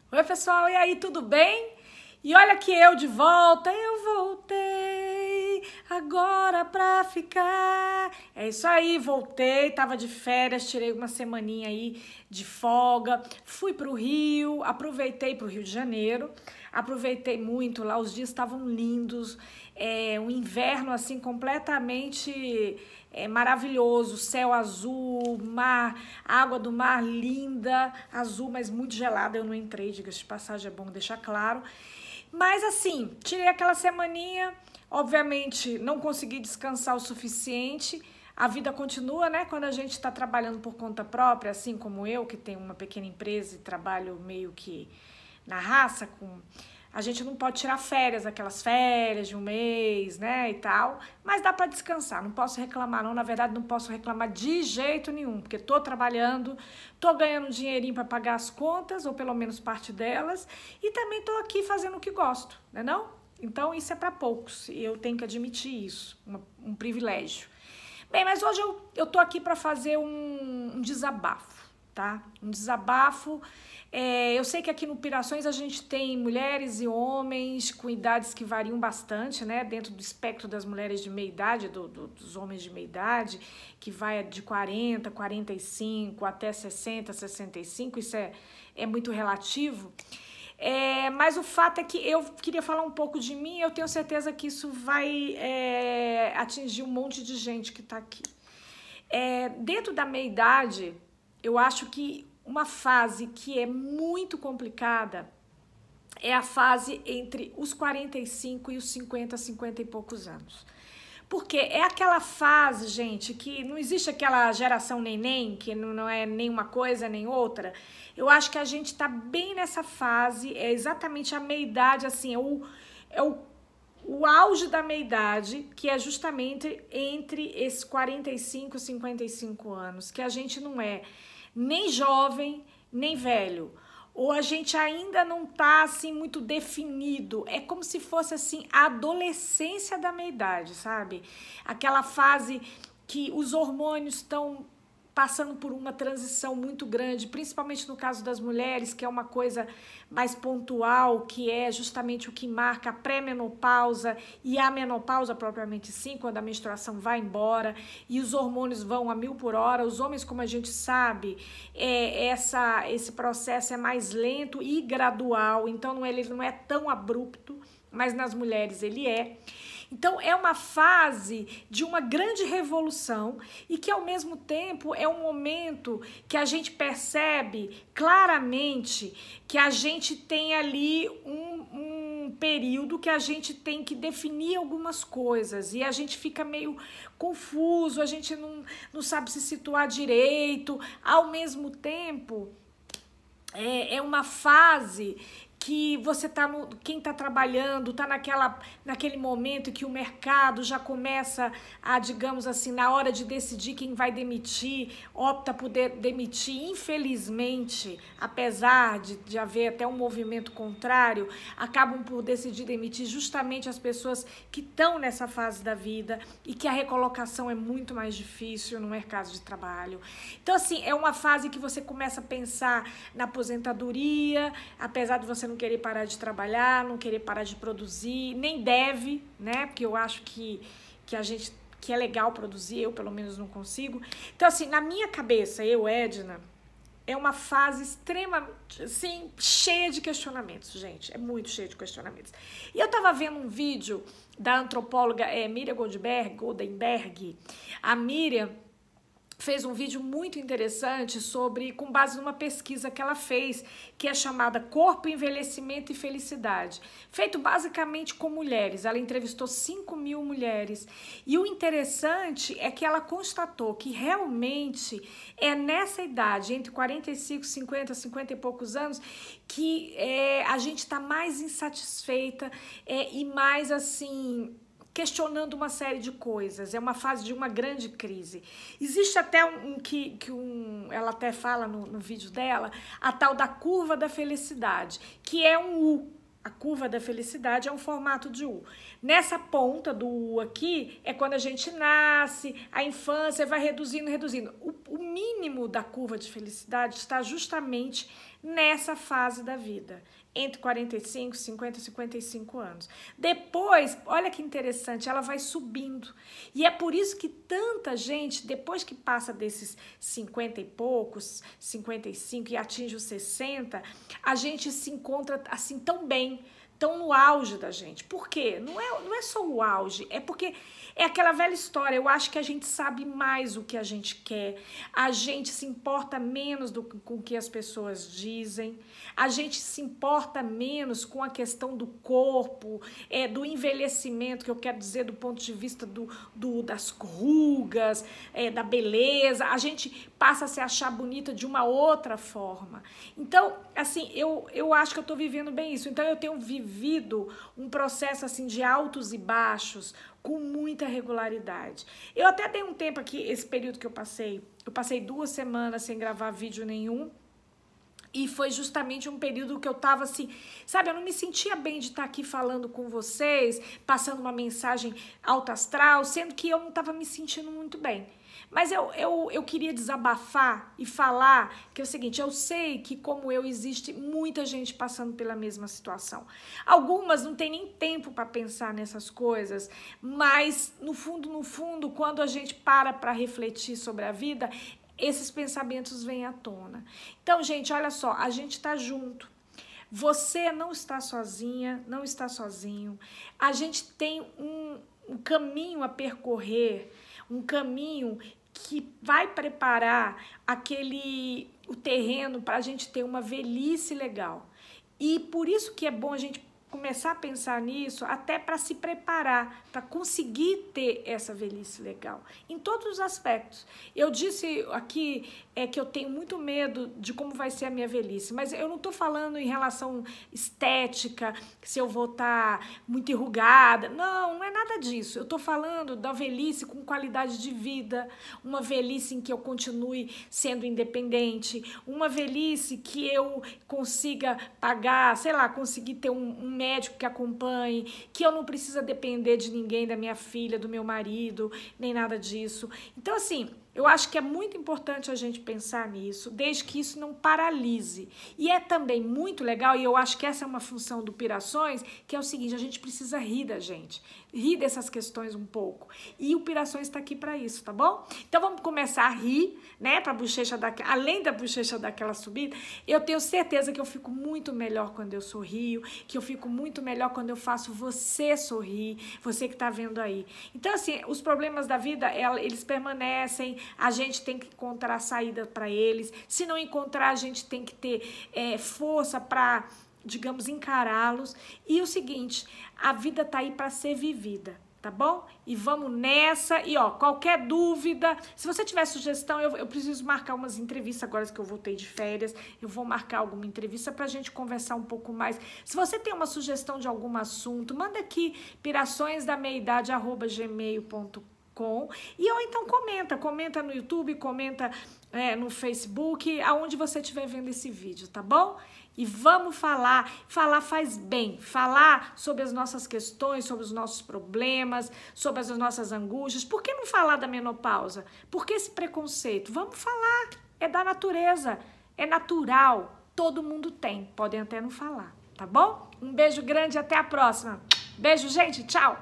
Oi, pessoal, e aí, tudo bem? E olha que eu de volta, eu voltei agora pra ficar. É isso aí, voltei, tava de férias, tirei uma semaninha aí de folga, fui pro Rio, aproveitei pro Rio de Janeiro, aproveitei muito lá, os dias estavam lindos, um inverno assim completamente maravilhoso, céu azul, mar, água do mar linda, azul, mas muito gelada, eu não entrei, diga-se de passagem, é bom deixar claro. Mas assim, tirei aquela semaninha, obviamente não consegui descansar o suficiente. A vida continua, né? Quando a gente está trabalhando por conta própria, assim como eu, que tenho uma pequena empresa e trabalho meio que na raça, a gente não pode tirar férias, aquelas férias de um mês, né, e tal, mas dá para descansar, não posso reclamar não, na verdade não posso reclamar de jeito nenhum, porque tô trabalhando, tô ganhando um dinheirinho para pagar as contas, ou pelo menos parte delas, e também tô aqui fazendo o que gosto, né não? Então isso é para poucos, e eu tenho que admitir isso, um privilégio. Bem, mas hoje eu tô aqui para fazer um desabafo, tá? Um desabafo. Eu sei que aqui no Pirações a gente tem mulheres e homens com idades que variam bastante, né? Dentro do espectro das mulheres de meia idade, dos homens de meia idade, que vai de 40, 45 até 60, 65, isso é muito relativo. Mas o fato é que eu queria falar um pouco de mim, eu tenho certeza que isso vai atingir um monte de gente que está aqui. Dentro da meia-idade, eu acho que uma fase que é muito complicada é a fase entre os 45 e os 50, 50 e poucos anos. Porque é aquela fase, gente, que não existe aquela geração neném, que não é nem uma coisa nem outra. Eu acho que a gente tá bem nessa fase, é exatamente a meia-idade, assim, o auge da meia-idade, que é justamente entre esses 45 e 55 anos, que a gente não é nem jovem, nem velho. Ou a gente ainda não tá assim muito definido. É como se fosse assim a adolescência da meia-idade, sabe? Aquela fase que os hormônios estão passando por uma transição muito grande, principalmente no caso das mulheres, que é uma coisa mais pontual, que é justamente o que marca a pré-menopausa e a menopausa propriamente sim, quando a menstruação vai embora e os hormônios vão a 1000 por hora. Os homens, como a gente sabe, esse processo é mais lento e gradual, então ele não é tão abrupto, mas nas mulheres ele é. Então é uma fase de uma grande revolução e que ao mesmo tempo é um momento que a gente percebe claramente que a gente tem ali um período que a gente tem que definir algumas coisas e a gente fica meio confuso, a gente não sabe se situar direito. Ao mesmo tempo, é uma fase que você tá quem está trabalhando está naquele momento que o mercado já começa a, digamos assim, na hora de decidir quem vai demitir, opta por demitir, infelizmente, apesar de haver até um movimento contrário, acabam por decidir demitir justamente as pessoas que estão nessa fase da vida e que a recolocação é muito mais difícil no mercado de trabalho. Então, assim, é uma fase que você começa a pensar na aposentadoria, apesar de você não querer parar de trabalhar, não querer parar de produzir, nem deve, né? Porque eu acho que é legal produzir, eu pelo menos não consigo. Então, assim, na minha cabeça, Edna, é uma fase extremamente, assim, cheia de questionamentos, gente. É muito cheia de questionamentos. E eu tava vendo um vídeo da antropóloga Miriam Goldenberg. A Miriam fez um vídeo muito interessante com base numa pesquisa que ela fez, que é chamada Corpo, Envelhecimento e Felicidade, feito basicamente com mulheres. Ela entrevistou 5.000 mulheres e o interessante é que ela constatou que realmente é nessa idade, entre 45, 50, 50 e poucos anos, que a gente está mais insatisfeita e mais assim questionando uma série de coisas. É uma fase de uma grande crise. Existe até ela até fala no vídeo dela, a tal da curva da felicidade, que é um U. A curva da felicidade é um formato de U. Nessa ponta do U aqui é quando a gente nasce, a infância vai reduzindo. O mínimo da curva de felicidade está justamente nessa fase da vida, entre 45, 50 e 55 anos. Depois, olha que interessante, ela vai subindo. E é por isso que tanta gente, depois que passa desses 50 e poucos, 55 e atinge os 60, a gente se encontra assim tão bem, tão no auge da gente. Por quê? Não é só o auge, é porque é aquela velha história. Eu acho que a gente sabe mais o que a gente quer, a gente se importa menos com o que as pessoas dizem, a gente se importa menos com a questão do corpo, do envelhecimento, que eu quero dizer do ponto de vista das rugas, da beleza. A gente passa a se achar bonita de uma outra forma. Então, assim, eu acho que eu tô vivendo bem isso. Então, eu tenho vivido um processo assim de altos e baixos com muita regularidade. Eu até dei um tempo aqui, esse período que eu passei 2 semanas sem gravar vídeo nenhum, e foi justamente um período que eu tava assim, sabe, eu não me sentia bem de estar aqui falando com vocês, passando uma mensagem alto astral, sendo que eu não tava me sentindo muito bem. Mas eu queria desabafar e falar que é o seguinte, eu sei que como eu existe muita gente passando pela mesma situação. Algumas não tem nem tempo para pensar nessas coisas, mas no fundo, quando a gente para refletir sobre a vida, esses pensamentos vêm à tona. Então, gente, olha só, a gente tá junto. Você não está sozinha, não está sozinho. A gente tem um caminho a percorrer, um caminho que vai preparar o terreno para a gente ter uma velhice legal. E por isso que é bom a gente começar a pensar nisso, até para se preparar, para conseguir ter essa velhice legal, em todos os aspectos. Eu disse aqui que eu tenho muito medo de como vai ser a minha velhice, mas eu não estou falando em relação estética, se eu vou estar muito enrugada, não é nada disso. Eu estou falando da velhice com qualidade de vida, uma velhice em que eu continue sendo independente, uma velhice que eu consiga pagar, sei lá, conseguir ter um médico que acompanhe, que eu não precisa depender de ninguém, da minha filha, do meu marido, nem nada disso. Então, assim, eu acho que é muito importante a gente pensar nisso, desde que isso não paralise. E é também muito legal, e eu acho que essa é uma função do Pirações, que é o seguinte, a gente precisa rir da gente, rir dessas questões um pouco. E o Pirações está aqui para isso, tá bom? Então vamos começar a rir, né, pra bochecha além da bochecha daquela subida. Eu tenho certeza que eu fico muito melhor quando eu sorrio, que eu fico muito melhor quando eu faço você sorrir, você que tá vendo aí. Então, assim, os problemas da vida, eles permanecem, a gente tem que encontrar saída para eles. Se não encontrar, a gente tem que ter força para, digamos, encará-los. E o seguinte, a vida tá aí para ser vivida, tá bom? E vamos nessa. E ó, qualquer dúvida, se você tiver sugestão, eu preciso marcar umas entrevistas agora que eu voltei de férias. Eu vou marcar alguma entrevista pra gente conversar um pouco mais. Se você tem uma sugestão de algum assunto, manda aqui piraçõesdameidade@gmail.com. E ou então comenta no YouTube, comenta no Facebook, aonde você estiver vendo esse vídeo, tá bom? E vamos falar faz bem, falar sobre as nossas questões, sobre os nossos problemas, sobre as nossas angústias. Por que não falar da menopausa? Por que esse preconceito? Vamos falar, é da natureza, é natural, todo mundo tem, podem até não falar, tá bom? Um beijo grande e até a próxima. Beijo, gente, tchau!